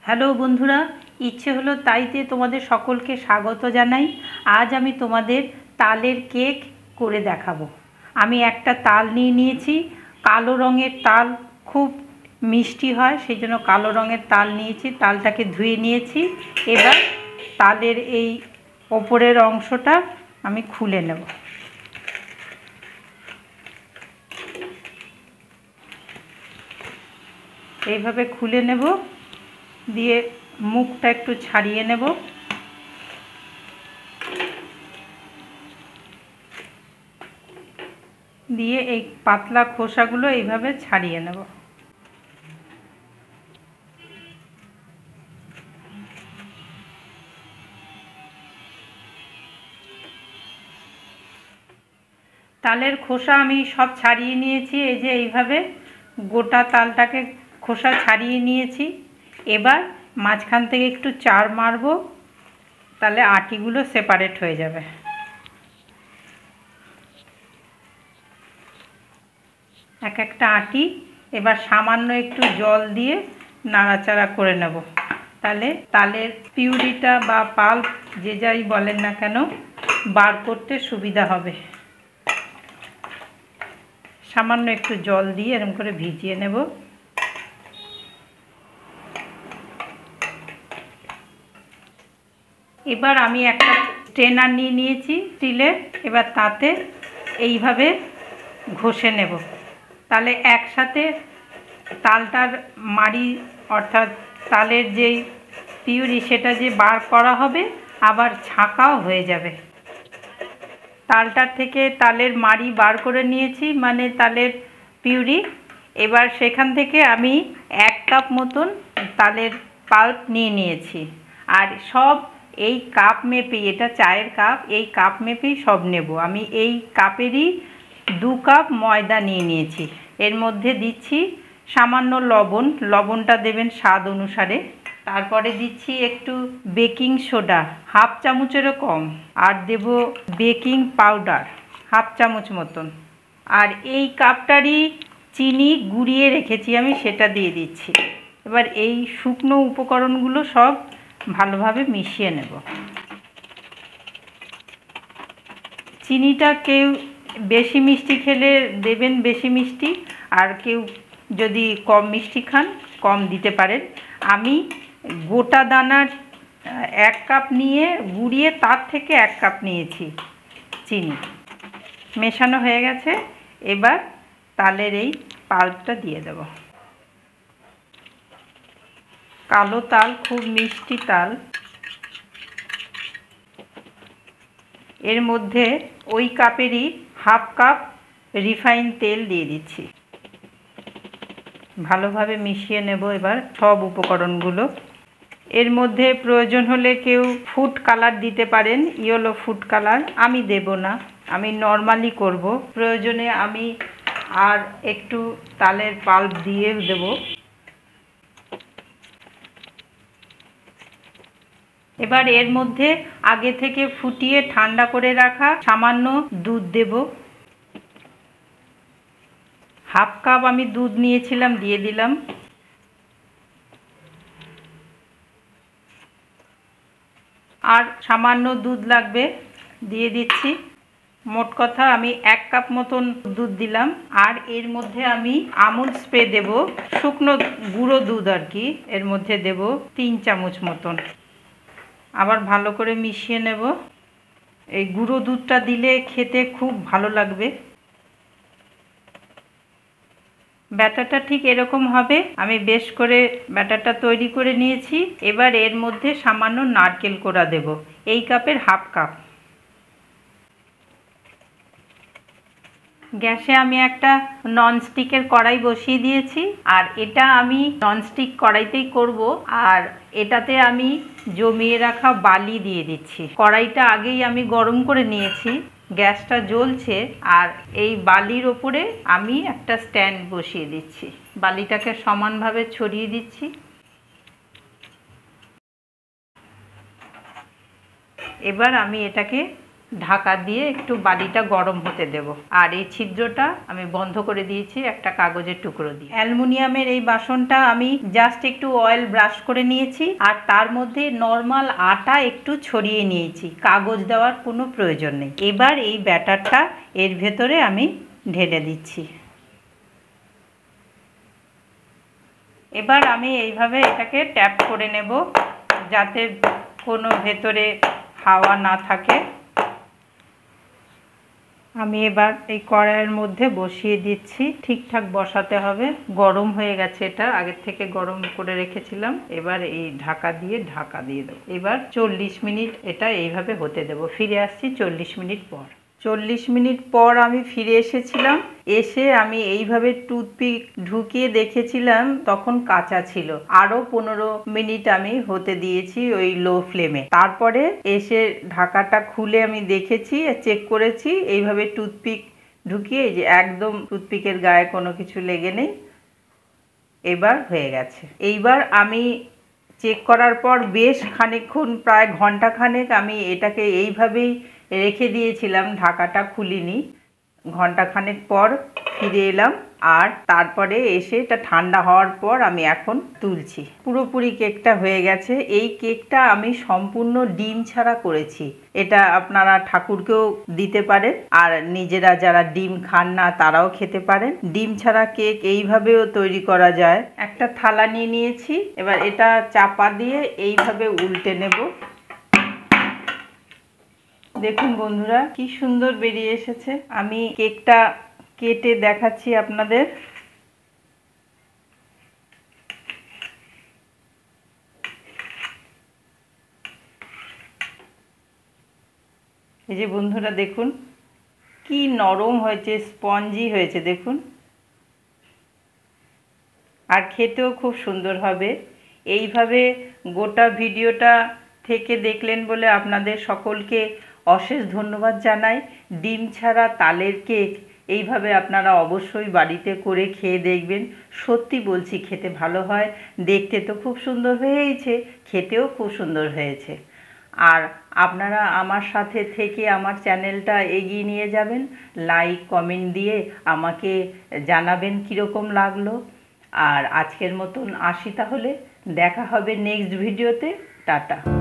Hello বন্ধুরা, ইচ্ছে হলো তাইতে তোমাদের সকলকে স্বাগত জানাই। আজ আমি তোমাদের তালের কেক করে দেখাবো। আমি একটা তাল নিয়ে নিয়েছি, কালো রঙের তাল, খুব মিষ্টি হয়, সেই জন্য কালো রঙের তাল নিয়েছি। তালটাকে ধুয়ে নিয়েছি। এবার তালের এই ওপরের অংশটা আমি খুলে নেব। এইভাবে খুলে নেব, দিয়ে মুখটা একটু ছাড়িয়ে নেব। দিয়ে এই পাতলা খোসাগুলো এইভাবে ছাড়িয়ে নেব। তালের খোসা আমি সব ছাড়িয়ে নিয়েছি। এই যে এইভাবে গোটা তালটাকে খোসা ছাড়িয়ে নিয়েছি। এবার মাঝখান থেকে একটু চার মারব, তাহলে আটিগুলো সেপারেট হয়ে যাবে। এক একটা আটি এবার সামান্য একটু জল দিয়ে নাড়াচাড়া করে নেব, তাহলে তালের পিউরিটা বা পাল্প যে যাই বলেন না কেন বার করতে সুবিধা হবে। সামান্য একটু জল দিয়ে এরকম করে ভিজিয়ে নেব। এবার আমি একটা স্ট্রেনার নিয়ে নিয়েছি স্টিলের। এবার তাতে এইভাবে ঘষে নেব, তাহলে একসাথে তালটার মাড়ি অর্থাৎ তালের যেই পিউরি সেটা যে বার করা হবে, আবার ছাঁকাও হয়ে যাবে। তালটার থেকে তালের মাড়ি বার করে নিয়েছি, মানে তালের পিউরি। এবার সেখান থেকে আমি 1 কাপ মতন তালের পাল্প নিয়ে নিয়েছি। আর সব এই কাপ মেপেই, এটা চায়ের কাপ, এই কাপ মেপেই সব নেব। আমি এই কাপেরই 2 কাপ ময়দা নিয়ে নিয়েছি। এর মধ্যে দিচ্ছি সামান্য লবণ, লবণটা দেবেন স্বাদ অনুসারে। তারপরে দিচ্ছি একটু বেকিং সোডা, 1/2 চামচেরও কম। আর দেব বেকিং পাউডার 1/2 চামচ মতন। আর এই কাপটারই চিনি গুঁড়িয়ে রেখেছি আমি, সেটা দিয়ে দিচ্ছি। এবার এই শুকনো উপকরণগুলো সব ভালোভাবে মিশিয়ে নেব। চিনিটা কেউ বেশি মিষ্টি খেলে দেবেন বেশি মিষ্টি, আর কেউ যদি কম মিষ্টি খান কম দিতে পারেন। আমি গোটা দানার 1 কাপ নিয়ে গুঁড়িয়ে তার থেকে 1 কাপ নিয়েছি চিনি। মেশানো হয়ে গেছে। এবার তালের এই পাল্পটা দিয়ে দেব। কালো তাল, খুব মিষ্টি তাল। এর মধ্যে ওই কাপেরই 1/2 কাপ রিফাইন তেল দিয়ে দিচ্ছি। ভালোভাবে মিশিয়ে নেব এবার সব উপকরণগুলো। এর মধ্যে প্রয়োজন হলে কেউ ফুড কালার দিতে পারেন, ইয়েলো ফুড কালার। আমি দেব না, আমি নর্মালি করব। প্রয়োজনে আমি আর একটু তালের পাল্প দিয়ে দেব। এবার এর মধ্যে আগে থেকে ফুটিয়ে ঠান্ডা করে রাখা সামান্য দুধ দেব। 1/2 কাপ আমি দুধ নিয়েছিলাম, দিয়ে দিলাম। আর সামান্য দুধ লাগবে, দিয়ে দিচ্ছি। মোট কথা আমি 1 কাপ মতন দুধ দিলাম। আর এর মধ্যে আমি আমুল স্প্রে দেব, শুকনো গুঁড়ো দুধ আর কি। এর মধ্যে দেব 3 চামচ মতন। আবার ভালো করে মিশিয়ে নেব। এই গুঁড়ো দুধটা দিলে খেতে খুব ভালো লাগবে। ব্যাটারটা ঠিক এরকম হবে। আমি বেশ করে ব্যাটারটা তৈরি করে নিয়েছি। এবার এর মধ্যে সামান্য নারকেল কোড়া দেব, এই কাপের 1/2 কাপ। গ্যাসে আমি একটা ননস্টিকের কড়াই বসিয়ে দিয়েছি। আর এটা আমি ননস্টিক কড়াইতেই করব। আর এটাতে আমি জমিয়ে রাখা বালি দিয়ে দিচ্ছি। কড়াইটা আগেই আমি গরম করে নিয়েছি, গ্যাসটা জ্বলছে। আর এই বালির ওপরে আমি একটা স্ট্যান্ড বসিয়ে দিচ্ছি। বালিটাকে সমানভাবে ছড়িয়ে দিচ্ছি। এবার আমি এটাকে ঢাকা দিয়ে একটু বাটিটা গরম হতে দেব। আর এই ছিদ্রটা আমি বন্ধ করে দিয়েছি একটা কাগজের টুকরো দিয়ে। অ্যালুমিনিয়ামের এই বাসনটা আমি জাস্ট একটু অয়েল ব্রাশ করে নিয়েছি আর তার মধ্যে নর্মাল আটা একটু ছড়িয়ে নিয়েছি, কাগজ দেওয়ার কোনো প্রয়োজন নেই। এবার এই ব্যাটারটা এর ভেতরে আমি ঢেলে দিচ্ছি। এবার আমি এইভাবে এটাকে ট্যাপ করে নেব যাতে কোনো ভেতরে হাওয়া না থাকে। আমি এবার এই কড়াইয়ের মধ্যে বসিয়ে দিচ্ছি, ঠিকঠাক বসাতে হবে। গরম হয়ে গেছে, এটা আগের থেকে গরম করে রেখেছিলাম। এবার এই ঢাকা দিয়ে দেবো। এবার 40 মিনিট এটা এইভাবে হতে দেবো। ফিরে আসছি 40 মিনিট পর। 40 মিনিট পর আমি ফিরে এসেছিলাম। এসে আমি এইভাবে টুথপিক ঢুকিয়ে দেখেছিলাম তখন কাঁচা ছিল। আরও 15 মিনিট আমি হতে দিয়েছি ওই লো ফ্লেমে। তারপরে এসে ঢাকাটা খুলে আমি দেখেছি, চেক করেছি এইভাবে টুথপিক ঢুকিয়ে, যে একদম টুথপিকের গায়ে কোনো কিছু লেগে নেই। এবার হয়ে গেছে। এইবার আমি চেক করার পর বেশ খানিকক্ষণ, প্রায় ঘন্টাখানেক আমি এটাকে এইভাবেই রেখে দিয়েছিলাম, ঢাকাটা খুলিনি। ঘন্টাখানেক পর ফিরে এলাম আর তারপরে এসে এটা ঠান্ডা হওয়ার পর আমি এখন তুলছি। পুরোপুরি কেকটা হয়ে গেছে। এই কেকটা আমি সম্পূর্ণ ডিম ছাড়া করেছি। এটা আপনারা ঠাকুরকেও দিতে পারেন আর নিজেরা যারা ডিম খান না তারাও খেতে পারেন। ডিম ছাড়া কেক এইভাবেও তৈরি করা যায়। একটা থালা নিয়ে নিয়েছি, এবার এটা চাপা দিয়ে এইভাবে উল্টে নেব। দেখুন বন্ধুরা কি সুন্দর বেরিয়ে এসেছে। আমি কেকটা কেটে দেখাচ্ছি আপনাদের। এই যে বন্ধুরা দেখুন কি নরম হয়েছে, স্পঞ্জি হয়েছে দেখুন। আর খেতেও খুব সুন্দর হবে। এইভাবে গোটা ভিডিওটা থেকে দেখলেন বলে আপনাদের সকলকে অশেষ ধন্যবাদ জানাই। ডিম ছাড়া তালের কেক এইভাবে আপনারা অবশ্যই বাড়িতে করে খেয়ে দেখবেন। সত্যি বলছি খেতে ভালো হয়। দেখতে তো খুব সুন্দর হয়েছে, খেতেও খুব সুন্দর হয়েছে। আর আপনারা আমার সাথে থেকে আমার চ্যানেলটা এগিয়ে নিয়ে যাবেন। লাইক কমেন্ট দিয়ে আমাকে জানাবেন কীরকম লাগলো। আর আজকের মতন আসি তাহলে, দেখা হবে নেক্সট ভিডিওতে। টাটা।